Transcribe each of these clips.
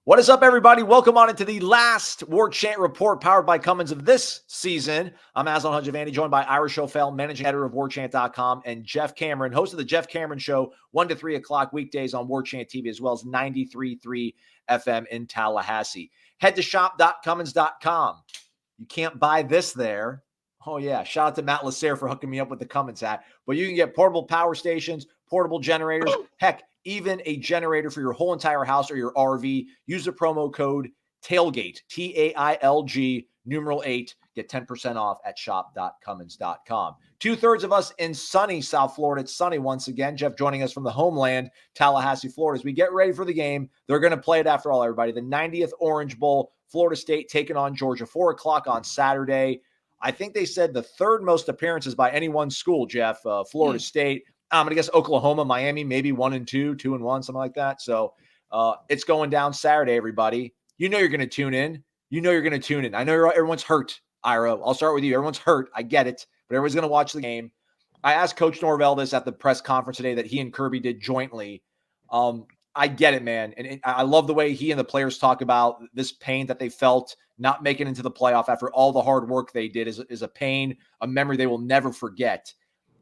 What is up, everybody? Welcome on into the last Warchant report powered by Cummins of this season. I'm Aslan Hajavani, joined by Ira Schofel, managing editor of Warchant.com, and Jeff Cameron, host of the Jeff Cameron Show, 1 to 3 o'clock weekdays on Warchant TV, as well as 93.3 FM in Tallahassee. Head to shop.cummins.com. You can't buy this there. Oh, yeah. Shout out to Matt Lasser for hooking me up with the Cummins hat. But you can get portable power stations, portable generators, heck, even a generator for your whole entire house or your RV. Use the promo code TAILGATE, TAILG, numeral 8. Get 10% off at shop.cummins.com. 2/3 of us in sunny South Florida. It's sunny once again. Jeff joining us from the homeland, Tallahassee, Florida. As we get ready for the game, they're going to play it after all, everybody. The 90th Orange Bowl, Florida State taking on Georgia, 4 o'clock on Saturday. I think they said the third most appearances by any one school, Jeff, Florida State. I'm going to guess Oklahoma, Miami, maybe 1 and 2, 2 and 1, something like that. So it's going down Saturday, everybody. You know you're going to tune in. I know everyone's hurt, Ira. I'll start with you. Everyone's hurt. I get it. But everyone's going to watch the game. I asked Coach Norvell this at the press conference today that he and Kirby did jointly. I get it, man. And I love the way he and the players talk about this pain that they felt not making into the playoff after all the hard work they did is a pain, a memory they will never forget.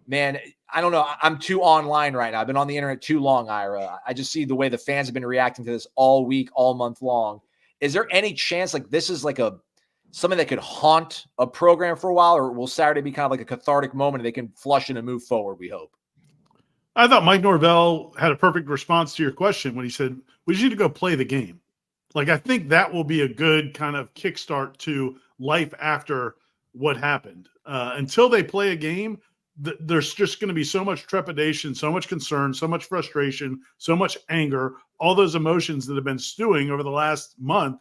Man, I don't know. I'm too online right now. I've been on the internet too long, Ira. I just see the way the fans have been reacting to this all week, all month long. Is there any chance like this is like something that could haunt a program for a while, or will Saturday be kind of like a cathartic moment and they can flush it and move forward, we hope? I thought Mike Norvell had a perfect response to your question when he said, we just need to go play the game. Like, I think that will be a good kind of kickstart to life after what happened. Until they play a game, there's just going to be so much trepidation, so much concern, so much frustration, so much anger. All those emotions that have been stewing over the last month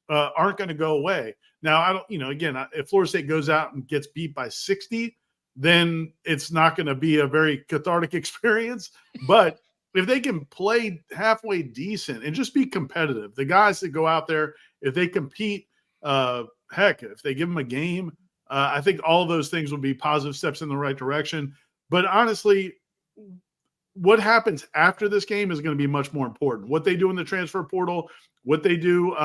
aren't going to go away. Now, again, if Florida State goes out and gets beat by 60, then it's not going to be a very cathartic experience. But if they can play halfway decent and just be competitive, the guys that go out there, if they compete, if they give them a game, I think all of those things will be positive steps in the right direction. But honestly, what happens after this game is going to be much more important. What they do in the transfer portal, what they do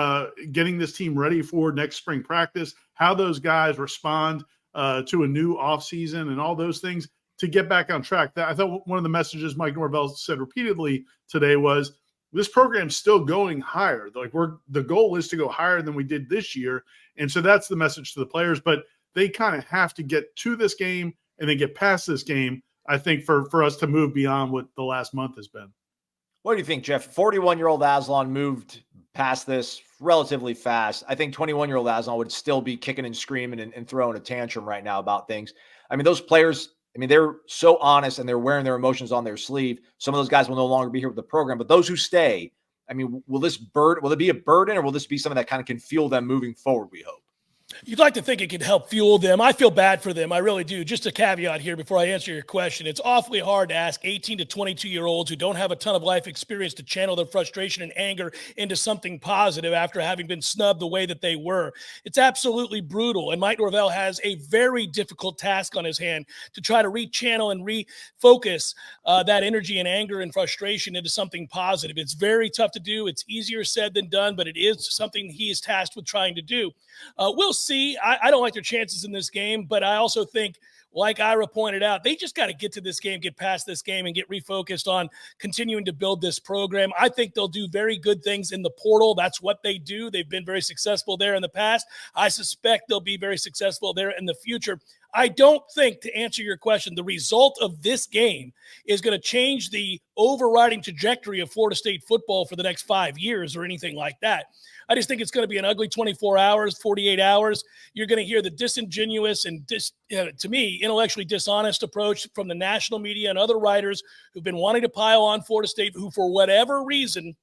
getting this team ready for next spring practice, how those guys respond to a new offseason and all those things to get back on track. I thought one of the messages Mike Norvell said repeatedly today was this program's still going higher. Like the goal is to go higher than we did this year. And so that's the message to the players. But they kind of have to get to this game and then get past this game, I think, for us to move beyond what the last month has been. What do you think, Jeff? 41-year-old Aslan moved past this relatively fast. I think 21-year-old Aslan would still be kicking and screaming and throwing a tantrum right now about things. I mean, those players, they're so honest and they're wearing their emotions on their sleeve. Some of those guys will no longer be here with the program, but those who stay, will it be a burden, or will this be something that kind of can fuel them moving forward, we hope? You'd like to think it could help fuel them. I feel bad for them. I really do. Just a caveat here before I answer your question. It's awfully hard to ask 18 to 22-year-olds who don't have a ton of life experience to channel their frustration and anger into something positive after having been snubbed the way that they were. It's absolutely brutal. And Mike Norvell has a very difficult task on his hand to try to rechannel and refocus that energy and anger and frustration into something positive. It's very tough to do. It's easier said than done, but it is something he is tasked with trying to do. We'll see. I don't like their chances in this game, but I also think, like Ira pointed out, they just got to get to this game, get past this game, and get refocused on continuing to build this program. I think they'll do very good things in the portal. That's what they do. They've been very successful there in the past. I suspect they'll be very successful there in the future. I don't think, to answer your question, the result of this game is going to change the overriding trajectory of Florida State football for the next 5 years or anything like that. I just think it's going to be an ugly 24 hours, 48 hours. You're going to hear the disingenuous and, to me, intellectually dishonest approach from the national media and other writers who've been wanting to pile on Florida State, who, for whatever reason,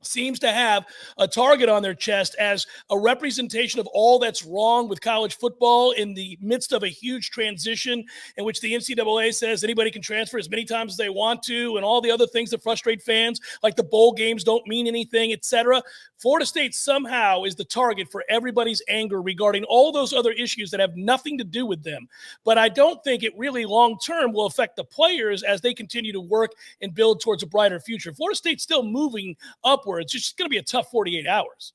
seems to have a target on their chest as a representation of all that's wrong with college football in the midst of a huge transition in which the NCAA says anybody can transfer as many times as they want to, and all the other things that frustrate fans, like the bowl games don't mean anything, etc. Florida State somehow is the target for everybody's anger regarding all those other issues that have nothing to do with them. But I don't think it really long-term will affect the players as they continue to work and build towards a brighter future. Florida State's still moving upward upwards. It's just going to be a tough 48 hours.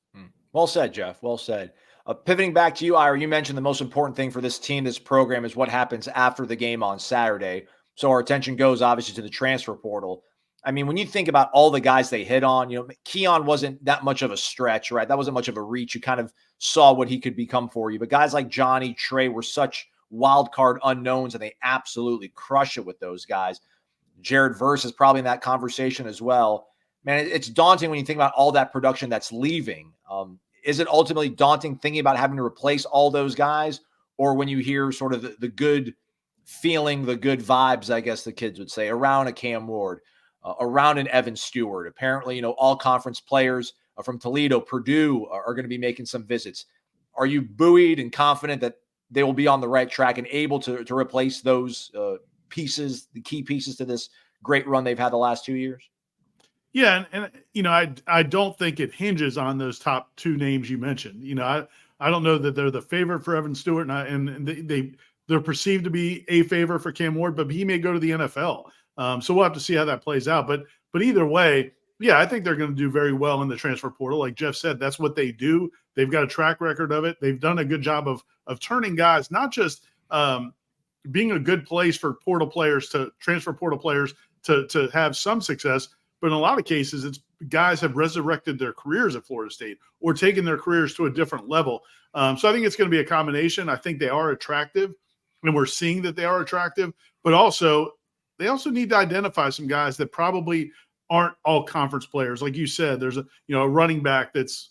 Well said, Jeff. Well said. Pivoting back to you, Ira, you mentioned the most important thing for this team, this program, is what happens after the game on Saturday. So our attention goes obviously to the transfer portal. I mean, when you think about all the guys they hit on, Keon wasn't that much of a stretch, right? That wasn't much of a reach. You kind of saw what he could become for you. But guys like Johnny, Trey were such wild card unknowns, and they absolutely crush it with those guys. Jared Verse is probably in that conversation as well. Man, it's daunting when you think about all that production that's leaving. Is it ultimately daunting thinking about having to replace all those guys? Or when you hear sort of the good feeling, the good vibes, I guess the kids would say, around a Cam Ward, around an Evan Stewart. Apparently, all conference players from Toledo, Purdue are going to be making some visits. Are you buoyed and confident that they will be on the right track and able to replace those pieces, the key pieces to this great run they've had the last 2 years? Yeah, and I don't think it hinges on those top two names you mentioned. I don't know that they're the favorite for Evan Stewart, and they're perceived to be a favorite for Cam Ward, but he may go to the NFL. So we'll have to see how that plays out. But either way, yeah, I think they're going to do very well in the transfer portal. Like Jeff said, that's what they do. They've got a track record of it. They've done a good job of turning guys, not just being a good place for portal players to transfer portal players to have some success. But in a lot of cases, it's guys have resurrected their careers at Florida State or taken their careers to a different level. So I think it's going to be a combination. I think they are attractive, and we're seeing that they are attractive. But they also need to identify some guys that probably aren't all conference players. Like you said, there's a running back that's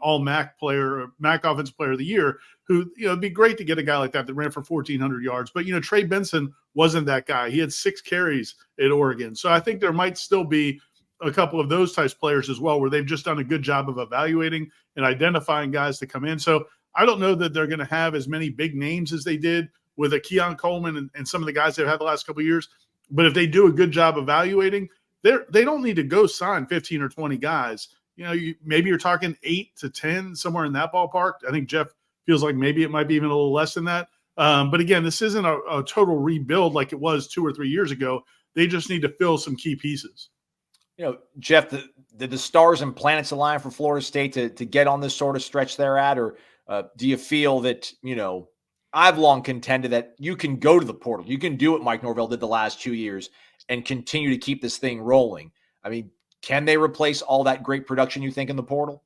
all MAC player, MAC offensive player of the year, who it'd be great to get a guy like that ran for 1,400 yards. But Trey Benson wasn't that guy. He had 6 carries at Oregon. So I think there might still be a couple of those types of players as well, where they've just done a good job of evaluating and identifying guys to come in. So I don't know that they're going to have as many big names as they did with a Keon Coleman and some of the guys they've had the last couple of years. But if they do a good job evaluating, they don't need to go sign 15 or 20 guys. Maybe you're talking 8 to 10, somewhere in that ballpark. I think Jeff feels like maybe it might be even a little less than that. But again, this isn't a total rebuild like it was 2 or 3 years ago. They just need to fill some key pieces. Jeff, did the stars and planets align for Florida State to get on this sort of stretch they're at? Or do you feel that, I've long contended that you can go to the portal. You can do what Mike Norvell did the last 2 years and continue to keep this thing rolling. I mean, can they replace all that great production you think in the portal?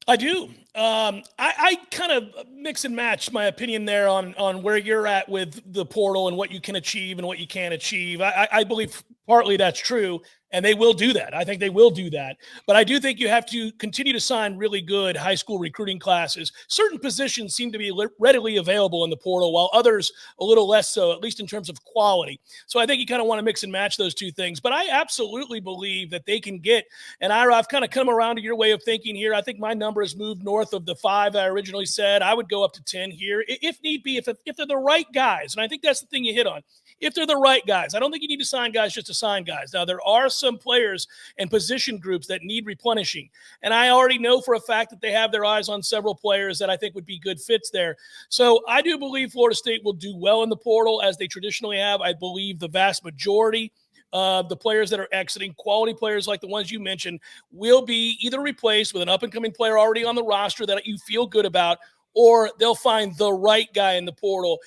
I do. I kind of mix and match my opinion there on where you're at with the portal and what you can achieve and what you can't achieve. I believe partly that's true, and they will do that. I think they will do that. But I do think you have to continue to sign really good high school recruiting classes. Certain positions seem to be readily available in the portal, while others a little less so, at least in terms of quality. So I think you kind of want to mix and match those two things. But I absolutely believe that they can get, and Ira, I've kind of come around to your way of thinking here. I think my number has moved north of the 5 I originally said. I would go up to 10 here if need be, if they're the right guys. And I think that's the thing you hit on. If they're the right guys, I don't think you need to sign guys just to sign guys. Now, there are some players and position groups that need replenishing. And I already know for a fact that they have their eyes on several players that I think would be good fits there. So I do believe Florida State will do well in the portal as they traditionally have. I believe the vast majority of the players that are exiting, quality players like the ones you mentioned, will be either replaced with an up-and-coming player already on the roster that you feel good about, or they'll find the right guy in the portal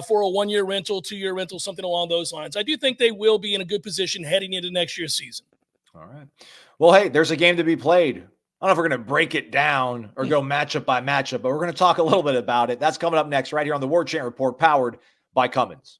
for a 1-year rental, 2-year rental, something along those lines. I do think they will be in a good position heading into next year's season. All right. Well, hey, there's a game to be played. I don't know if we're going to break it down or go matchup by matchup, but we're going to talk a little bit about it. That's coming up next right here on the Warchant Report, powered by Cummins.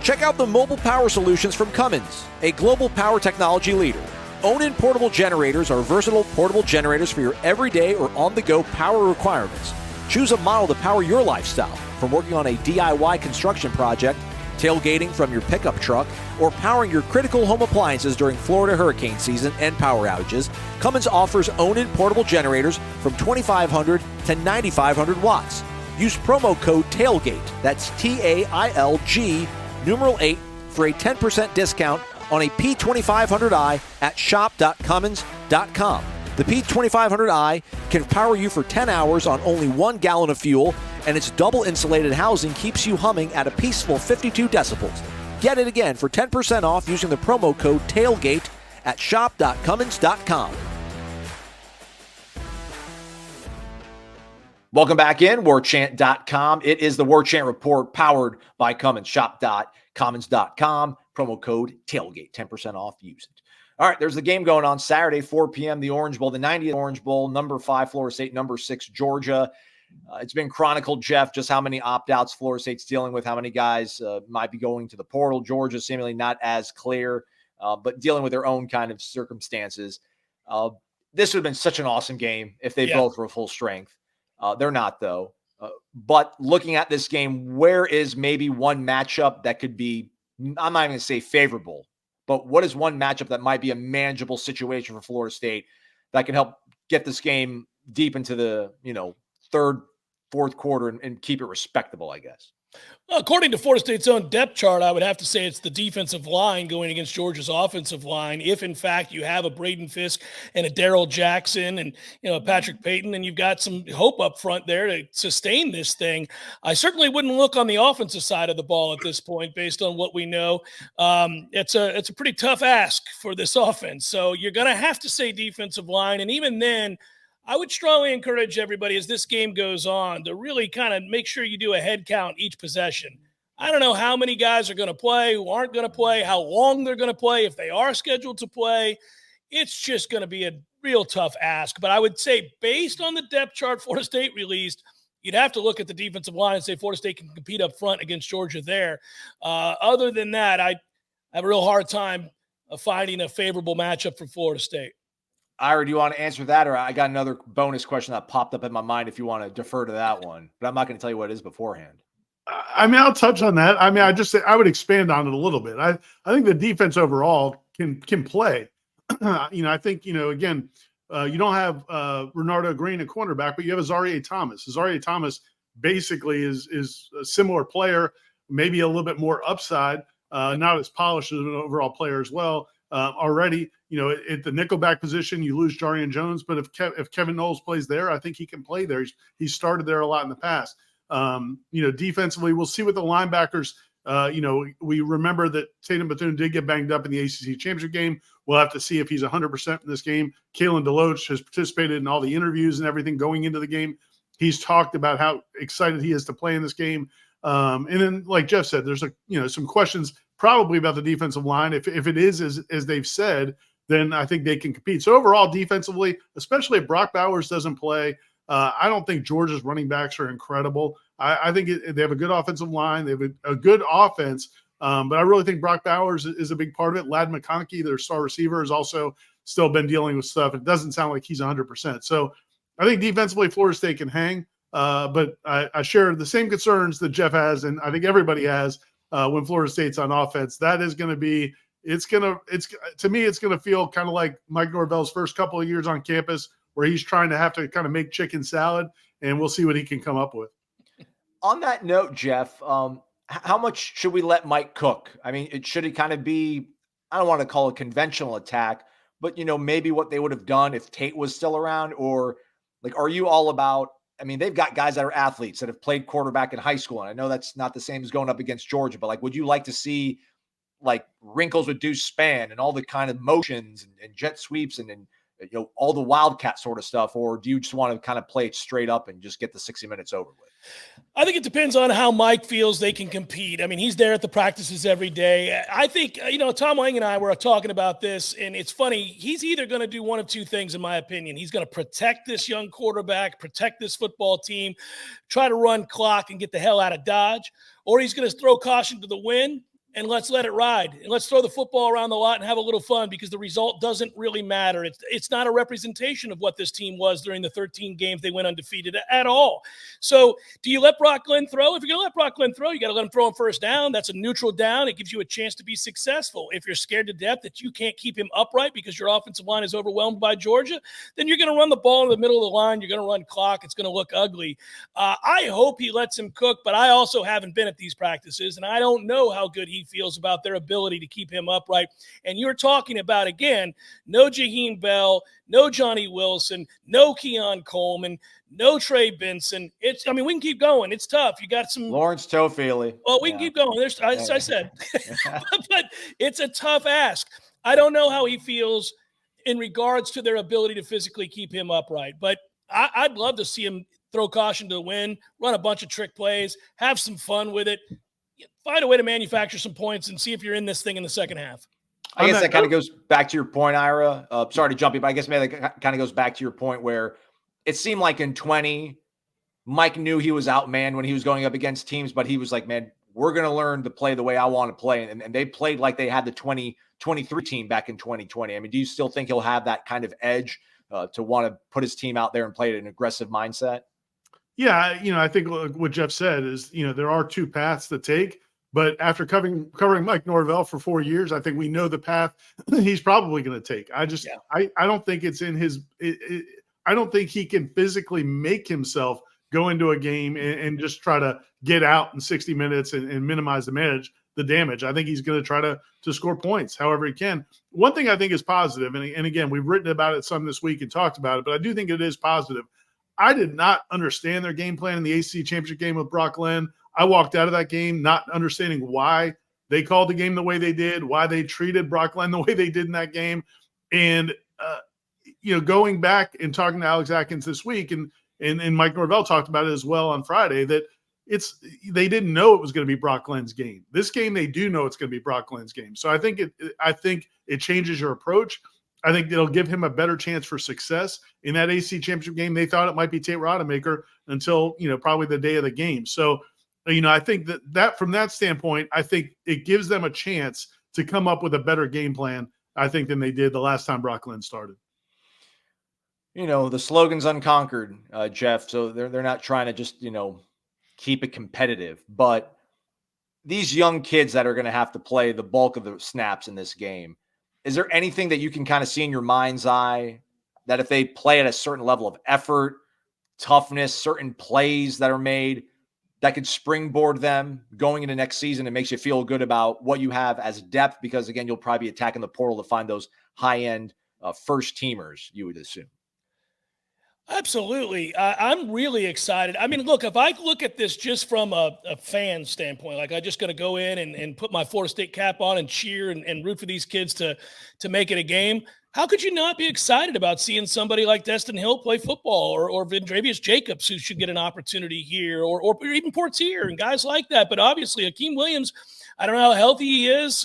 Check out the mobile power solutions from Cummins, a global power technology leader. Own-in portable generators are versatile portable generators for your everyday or on-the-go power requirements. Choose a model to power your lifestyle, from working on a DIY construction project, tailgating from your pickup truck, or powering your critical home appliances during Florida hurricane season and power outages. Cummins offers own-in portable generators from 2,500 to 9,500 watts. Use promo code TAILGATE, that's TAILG, numeral 8, for a 10% discount on a P2500i at shop.cummins.com. The P2500i can power you for 10 hours on only 1 gallon of fuel, and its double insulated housing keeps you humming at a peaceful 52 decibels. Get it again for 10% off using the promo code TAILGATE at shop.cummins.com. Welcome back in, warchant.com. It is the Warchant Report powered by Cummins. Shop.cummins.com. Promo code tailgate, 10% off. Use it. All right, there's the game going on Saturday, 4 p.m., the Orange Bowl, the 90th Orange Bowl, number 5, Florida State, number 6, Georgia. It's been chronicled, Jeff, just how many opt-outs Florida State's dealing with, how many guys might be going to the portal. Georgia seemingly not as clear, but dealing with their own kind of circumstances. This would have been such an awesome game if they both were full strength. They're not, though. But looking at this game, where is maybe one matchup that could be, I'm not even going to say favorable, but what is one matchup that might be a manageable situation for Florida State that can help get this game deep into the, third, fourth quarter and keep it respectable, I guess? Well, according to Florida State's own depth chart, I would have to say it's the defensive line going against Georgia's offensive line. If, in fact, you have a Braden Fisk and a Darrell Jackson and, Patrick Payton, and you've got some hope up front there to sustain this thing, I certainly wouldn't look on the offensive side of the ball at this point based on what we know. It's a pretty tough ask for this offense. So you're going to have to say defensive line, and even then, I would strongly encourage everybody as this game goes on to really kind of make sure you do a head count each possession. I don't know how many guys are going to play, who aren't going to play, how long they're going to play, if they are scheduled to play. It's just going to be a real tough ask. But I would say based on the depth chart Florida State released, you'd have to look at the defensive line and say Florida State can compete up front against Georgia there. Other than that, I have a real hard time finding a favorable matchup for Florida State. Ira, do you want to answer that? Or I got another bonus question that popped up in my mind if you want to defer to that one. But I'm not going to tell you what it is beforehand. I'll touch on that. I would expand on it a little bit. I think the defense overall can play. I think, again, you don't have Renardo Green at cornerback, but you have Azareye'h Thomas. Azareye'h Thomas basically is a similar player, maybe a little bit more upside, not as polished as an overall player as well. Already, at the nickelback position, you lose Jarian Jones, but if Kevin Noles plays there, I think he can play there. He's started there a lot in the past. Defensively, we'll see what the linebackers. We remember that Tatum Bethune did get banged up in the ACC championship game. We'll have to see if he's 100% in this game. Kalen DeLoach has participated in all the interviews and everything going into the game. He's talked about how excited he is to play in this game. And then, like Jeff said, there's some questions probably about the defensive line. If it is as they've said, then I think they can compete. So overall, defensively, especially if Brock Bowers doesn't play, I don't think Georgia's running backs are incredible. I think they have a good offensive line. They have a good offense, but I really think Brock Bowers is a big part of it. Ladd McConkey, their star receiver, has also still been dealing with stuff. It doesn't sound like he's 100%. So I think defensively, Florida State can hang. But I share the same concerns that Jeff has, and I think everybody has when Florida State's on offense. That is going to be to me, it's going to feel kind of like Mike Norvell's first couple of years on campus, where he's trying to have to kind of make chicken salad, and we'll see what he can come up with. On that note, Jeff, how much should we let Mike cook? I mean, should it kind of be, I don't want to call it conventional attack, but, maybe what they would have done if Tate was still around? Or, are you all about, they've got guys that are athletes that have played quarterback in high school. And I know that's not the same as going up against Georgia, but would you like to see wrinkles with Deuce Spann and all the kind of motions and jet sweeps and all the wildcat sort of stuff? Or do you just want to kind of play it straight up and just get the 60 minutes over with? I think it depends on how Mike feels they can compete. He's there at the practices every day. I think, Tom Lang and I were talking about this, and it's funny. He's either going to do one of two things, in my opinion. He's going to protect this young quarterback, protect this football team, try to run clock and get the hell out of Dodge, or he's going to throw caution to the wind and let's let it ride. And let's throw the football around the lot and have a little fun, because the result doesn't really matter. It's not a representation of what this team was during the 13 games they went undefeated at all. So do you let Brock Glenn throw? If you're going to let Brock Glenn throw, you got to let him throw on first down. That's a neutral down. It gives you a chance to be successful. If you're scared to death that you can't keep him upright because your offensive line is overwhelmed by Georgia, then you're going to run the ball in the middle of the line. You're going to run clock. It's going to look ugly. I hope he lets him cook, but I also haven't been at these practices, and I don't know how good he feels about their ability to keep him upright. And you're talking about, again, no Jaheim Bell, no Johnny Wilson, no Keon Coleman, no Trey Benson. We can keep going. It's tough. You got some Lawrence Toafili. Well, we can keep going. As I said, but it's a tough ask. I don't know how he feels in regards to their ability to physically keep him upright, but I'd love to see him throw caution to the wind, run a bunch of trick plays, have some fun with it, find a way to manufacture some points and see if you're in this thing in the second half. I guess that kind of goes back to your point, Ira. Sorry to jump in, but I guess maybe that kind of goes back to your point where it seemed like in 20, Mike knew he was outmanned when he was going up against teams, but he was like, man, we're going to learn to play the way I want to play. And they played like they had the 2023 team back in 2020. I mean, do you still think he'll have that kind of edge to want to put his team out there and play an aggressive mindset? Yeah, I think what Jeff said is, there are two paths to take. But after covering Mike Norvell for 4 years, I think we know the path he's probably going to take. I don't think it's in his I don't think he can physically make himself go into a game and just try to get out in 60 minutes and minimize the damage. I think he's going to try to score points however he can. One thing I think is positive, and again, we've written about it some this week and talked about it, but I do think it is positive. I did not understand their game plan in the ACC championship game with Brock Glenn. I walked out of that game not understanding why they called the game the way they did, why they treated Brock Glenn the way they did in that game. And, going back and talking to Alex Atkins this week, and Mike Norvell talked about it as well on Friday, that they didn't know it was going to be Brock Glenn's game. This game, they do know it's going to be Brock Glenn's game. So I think it changes your approach. I think it'll give him a better chance for success in that ACC championship game. They thought it might be Tate Rodemaker until, probably the day of the game. So, I think that from that standpoint, I think it gives them a chance to come up with a better game plan, I think, than they did the last time Brock Glenn started. The slogan's unconquered, Jeff. So they're not trying to just, keep it competitive. But these young kids that are going to have to play the bulk of the snaps in this game, is there anything that you can kind of see in your mind's eye that if they play at a certain level of effort, toughness, certain plays that are made, that could springboard them going into next season and makes you feel good about what you have as depth? Because, again, you'll probably be attacking the portal to find those high-end first teamers, you would assume. Absolutely. I'm really excited. I mean, look, if I look at this just from a fan standpoint, like I'm just going to go in and put my Florida State cap on and cheer and root for these kids to make it a game, how could you not be excited about seeing somebody like Destin Hill play football or Vendravius Jacobs, who should get an opportunity here, or even Portier and guys like that? But obviously, Akeem Williams, I don't know how healthy he is.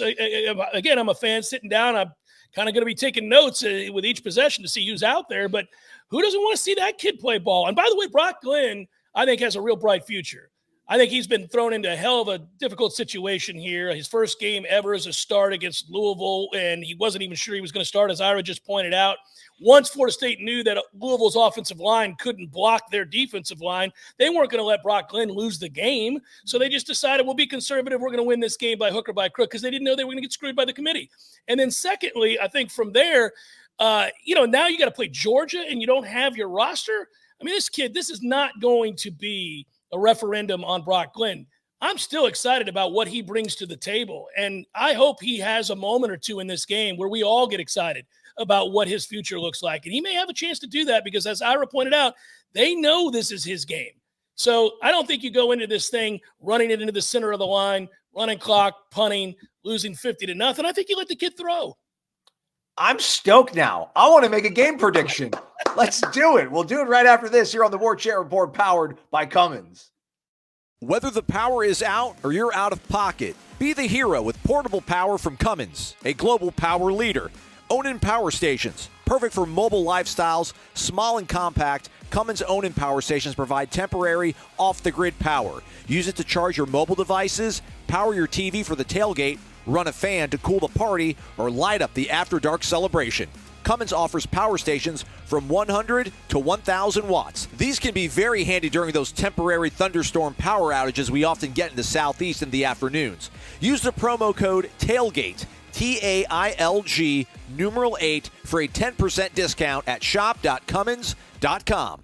Again, I'm a fan sitting down. I'm kind of going to be taking notes with each possession to see who's out there. But who doesn't want to see that kid play ball? And by the way, Brock Glenn, I think, has a real bright future. I think he's been thrown into a hell of a difficult situation here. His first game ever as a start against Louisville, and he wasn't even sure he was going to start, as Ira just pointed out. Once Florida State knew that Louisville's offensive line couldn't block their defensive line, they weren't going to let Brock Glenn lose the game. So they just decided, we'll be conservative. We're going to win this game by hook or by crook, because they didn't know they were going to get screwed by the committee. And then secondly, I think from there, now you got to play Georgia and you don't have your roster. I mean, this is not going to be a referendum on Brock Glenn. I'm still excited about what he brings to the table. And I hope he has a moment or two in this game where we all get excited about what his future looks like. And he may have a chance to do that because, as Ira pointed out, they know this is his game. So I don't think you go into this thing running it into the center of the line, running clock, punting, losing 50-0. I think you let the kid throw. I'm stoked now. I want to make a game prediction. Let's do it. We'll do it right after this here on the Warchant Report, powered by Cummins. Whether the power is out or you're out of pocket, be the hero with portable power from Cummins, a global power leader. Onan Power Stations, perfect for mobile lifestyles, small and compact. Cummins Onan Power Stations provide temporary, off-the-grid power. Use it to charge your mobile devices, power your TV for the tailgate, run a fan to cool the party, or light up the after-dark celebration. Cummins offers power stations from 100 to 1,000 watts. These can be very handy during those temporary thunderstorm power outages we often get in the southeast in the afternoons. Use the promo code TAILGATE, TAILG, numeral 8, for a 10% discount at shop.cummins.com.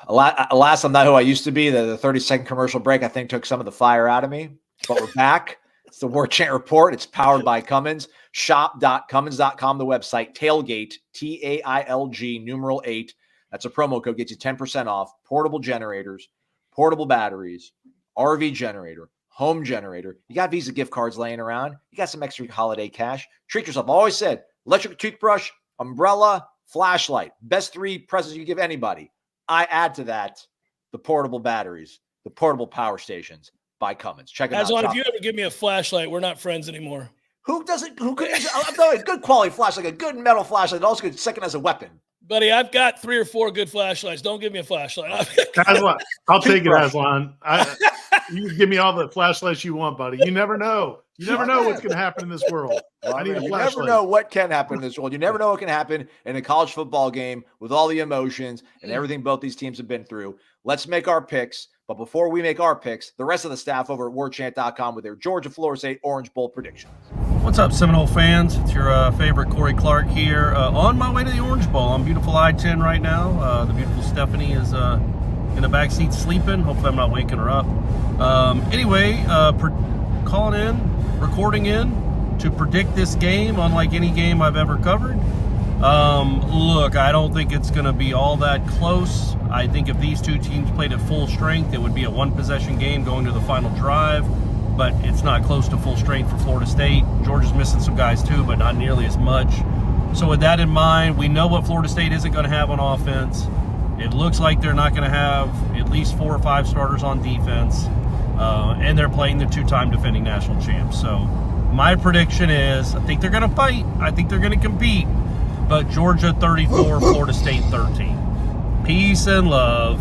Alas, I'm not who I used to be. The 30-second commercial break, I think, took some of the fire out of me. But we're back. It's the Warchant Report. It's powered by Cummins. Shop.cummins.com, the website. Tailgate, TAILG, numeral 8. That's a promo code. Gets you 10% off. Portable generators, portable batteries, RV generator, home generator. You got Visa gift cards laying around. You got some extra holiday cash. Treat yourself. I always said, electric toothbrush, umbrella, flashlight. Best 3 presents you give anybody. I add to that the portable batteries, the portable power stations by Cummins. Check it out. Aslan, if you ever give me a flashlight, we're not friends anymore. Who doesn't? Who could use a good quality flashlight, a good metal flashlight, that also could second as a weapon? Buddy, I've got 3 or 4 good flashlights. Don't give me a flashlight. Aslan, I'll take it, Aslan. You can give me all the flashlights you want, buddy. You never know. You never know what's going to happen in this world. Well, I need a you flashlight. never know what can happen in this world. You never know what can happen in a college football game with all the emotions and everything both these teams have been through. Let's make our picks. But before we make our picks, the rest of the staff over at Warchant.com with their Georgia Florida State Orange Bowl predictions. What's up, Seminole fans? It's your favorite Corey Clark here. On my way to the Orange Bowl. I'm beautiful I-10 right now. The beautiful Stephanie is in the back seat sleeping. Hopefully I'm not waking her up. Anyway, calling in, recording in to predict this game unlike any game I've ever covered. Look, I don't think it's going to be all that close. I think if these two teams played at full strength, it would be a one-possession game going to the final drive, but it's not close to full strength for Florida State. Georgia's missing some guys too, but not nearly as much. So with that in mind, we know what Florida State isn't going to have on offense. It looks like they're not going to have at least 4 or 5 starters on defense, and they're playing the 2-time defending national champs. So my prediction is I think they're going to fight. I think they're going to compete, but Georgia 34, Florida State 13. Peace and love.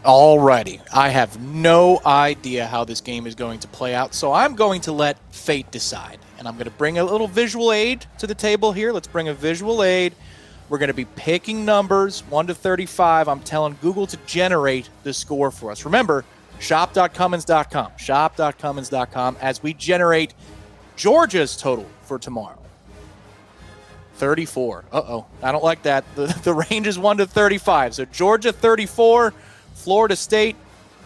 Alrighty, I have no idea how this game is going to play out, so I'm going to let fate decide. And I'm going to bring a little visual aid to the table here. Let's bring a visual aid. We're going to be picking numbers 1 to 35. I'm telling Google to generate the score for us. Remember, shop.cummins.com, shop.cummins.com, as we generate Georgia's total for tomorrow. 34. Uh-oh, I don't like that. The range is 1 to 35. So Georgia 34, Florida State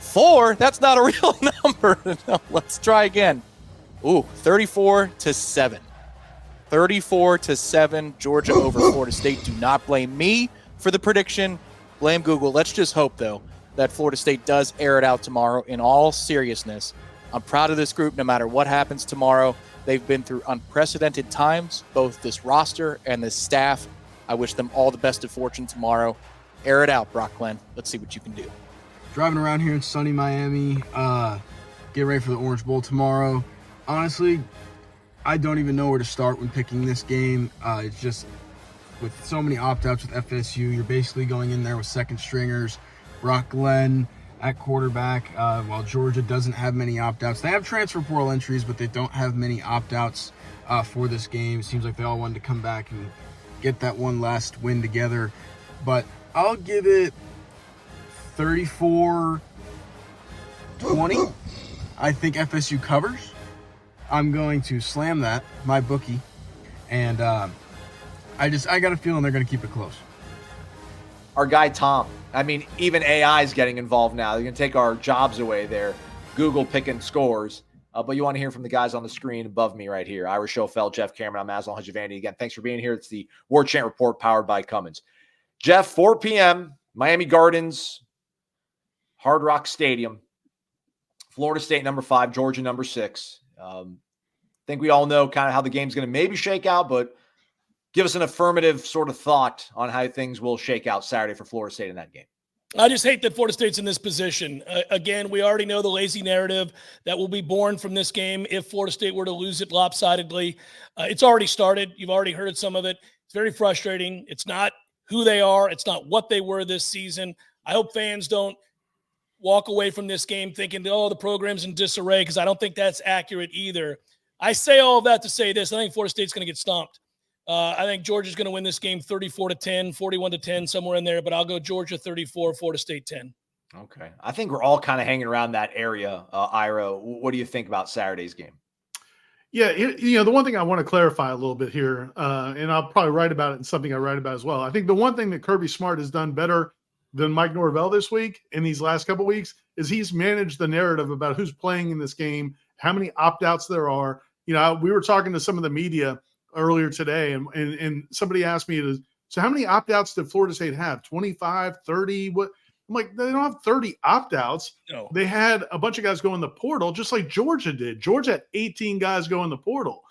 4. That's not a real number. No, let's try again. Ooh, 34 to 7. 34 to 7, Georgia over Florida State. Do not blame me for the prediction. Blame Google. Let's just hope, though, that Florida State does air it out tomorrow. In all seriousness, I'm proud of this group no matter what happens tomorrow. They've been through unprecedented times, both this roster and this staff. I wish them all the best of fortune tomorrow. Air it out, Brock Glenn. Let's see what you can do. Driving around here in sunny Miami, get ready for the Orange Bowl tomorrow. Honestly, I don't even know where to start when picking this game. It's just with so many opt-outs with FSU, you're basically going in there with second stringers. Brock Glenn at quarterback, while Georgia doesn't have many opt-outs. They have transfer portal entries, but they don't have many opt-outs for this game. It seems like they all wanted to come back and get that one last win together. But I'll give it 34-20. I think FSU covers. I'm going to slam that, my bookie, and I got a feeling they're going to keep it close. Our guy Tom. I mean, even AI is getting involved now. They're going to take our jobs away there. Google picking scores. But you want to hear from the guys on the screen above me right here. Ira Schofel, Jeff Cameron, I'm Aslan Hajavandi. Again, thanks for being here. It's the Warchant Report powered by Cummins. Jeff, 4 p.m., Miami Gardens, Hard Rock Stadium. Florida State number 5, Georgia number 6. I think we all know kind of how the game's going to maybe shake out, but give us an affirmative sort of thought on how things will shake out Saturday for Florida State in that game. I just hate that Florida State's in this position. Again, we already know the lazy narrative that will be born from this game if Florida State were to lose it lopsidedly. It's already started. You've already heard some of it. It's very frustrating. It's not who they are. It's not what they were this season. I hope fans don't walk away from this game thinking, oh, the program's in disarray, because I don't think that's accurate either. I say all of that to say this. I think Florida State's going to get stomped. I think Georgia's going to win this game 34-10, 41-10, somewhere in there, but I'll go Georgia 34, Florida State 10. Okay. I think we're all kind of hanging around that area, Ira. What do you think about Saturday's game? Yeah, the one thing I want to clarify a little bit here, and I'll probably write about it in something I write about as well. I think the one thing that Kirby Smart has done better than Mike Norvell this week in these last couple of weeks is he's managed the narrative about who's playing in this game, how many opt-outs there are. We were talking to some of the media earlier today, and somebody asked me, so how many opt-outs did Florida State have? 25, 30? What? I'm like, they don't have 30 opt-outs. No. They had a bunch of guys go in the portal, just like Georgia did. Georgia had 18 guys go in the portal.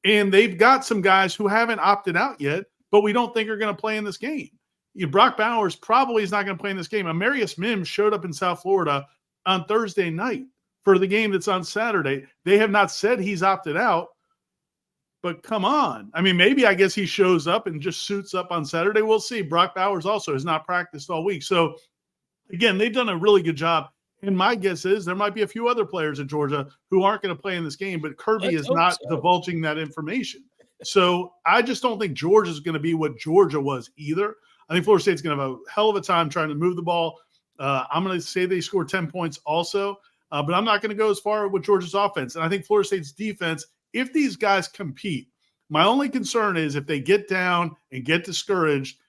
And they've got some guys who haven't opted out yet, but we don't think are going to play in this game. Brock Bowers probably is not going to play in this game. Amarius Mims showed up in South Florida on Thursday night for the game that's on Saturday. They have not said he's opted out, but come on. I mean, maybe I guess he shows up and just suits up on Saturday. We'll see. Brock Bowers also has not practiced all week. So, again, they've done a really good job. And my guess is there might be a few other players at Georgia who aren't going to play in this game, but Kirby is not divulging that information. So I just don't think Georgia is going to be what Georgia was either. I think Florida State's going to have a hell of a time trying to move the ball. I'm going to say they score 10 points also, but I'm not going to go as far with Georgia's offense. And I think Florida State's defense, if these guys compete, my only concern is if they get down and get discouraged,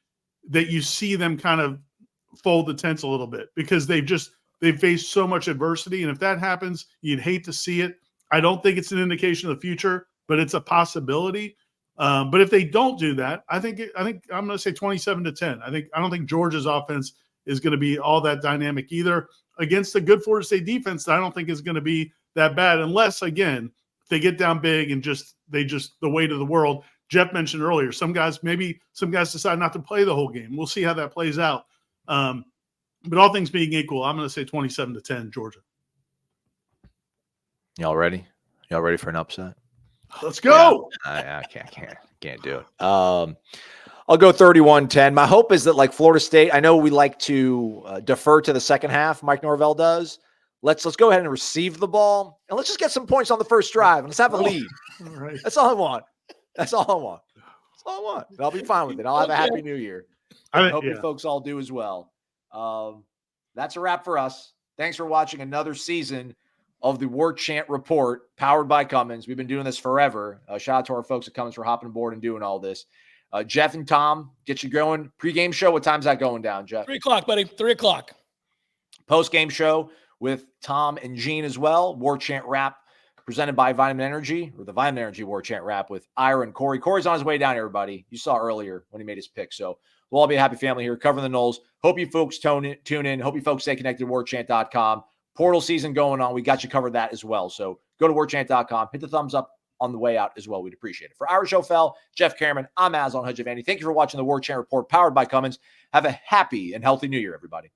that you see them kind of fold the tents a little bit because they've faced so much adversity. And if that happens, you'd hate to see it. I don't think it's an indication of the future, but it's a possibility. But if they don't do that, I think I'm going to say 27-10. I don't think Georgia's offense is going to be all that dynamic either against a good Florida State defense that I don't think is going to be that bad unless, again, they get down big and the weight of the world. Jeff mentioned earlier, maybe some guys decide not to play the whole game. We'll see how that plays out. But all things being equal, I'm going to say 27-10 Georgia. Y'all ready? Y'all ready for an upset? Let's go. Yeah, I can't do it. I'll go 31-10. My hope is that, like Florida State, I know we like to defer to the second half. Mike Norvell does. Let's go ahead and receive the ball, and let's just get some points on the first drive, and let's have a lead. All right. That's all I want. That's all I want. And I'll be fine with it. I'll have a happy new year. I hope you folks all do as well. That's a wrap for us. Thanks for watching another season of the Warchant Report, powered by Cummins. We've been doing this forever. Shout out to our folks at Cummins for hopping aboard and doing all this. Jeff and Tom, get you going. Pre-game show, what time's that going down, Jeff? 3 o'clock, buddy. 3 o'clock. Post-game show with Tom and Gene as well. Warchant Wrap presented by Vitamin Energy, or the Vitamin Energy Warchant Wrap with Ira and Corey. Corey's on his way down, everybody. You saw earlier when he made his pick. So we'll all be a happy family here covering the Noles. Hope you folks tune in. Hope you folks stay connected to warchant.com. Portal season going on. We got you covered that as well. So go to warchant.com. Hit the thumbs up on the way out as well. We'd appreciate it. For Ira Schofel, Jeff Cameron, I'm Azon Hudjavani. Thank you for watching the Warchant Report powered by Cummins. Have a happy and healthy new year, everybody.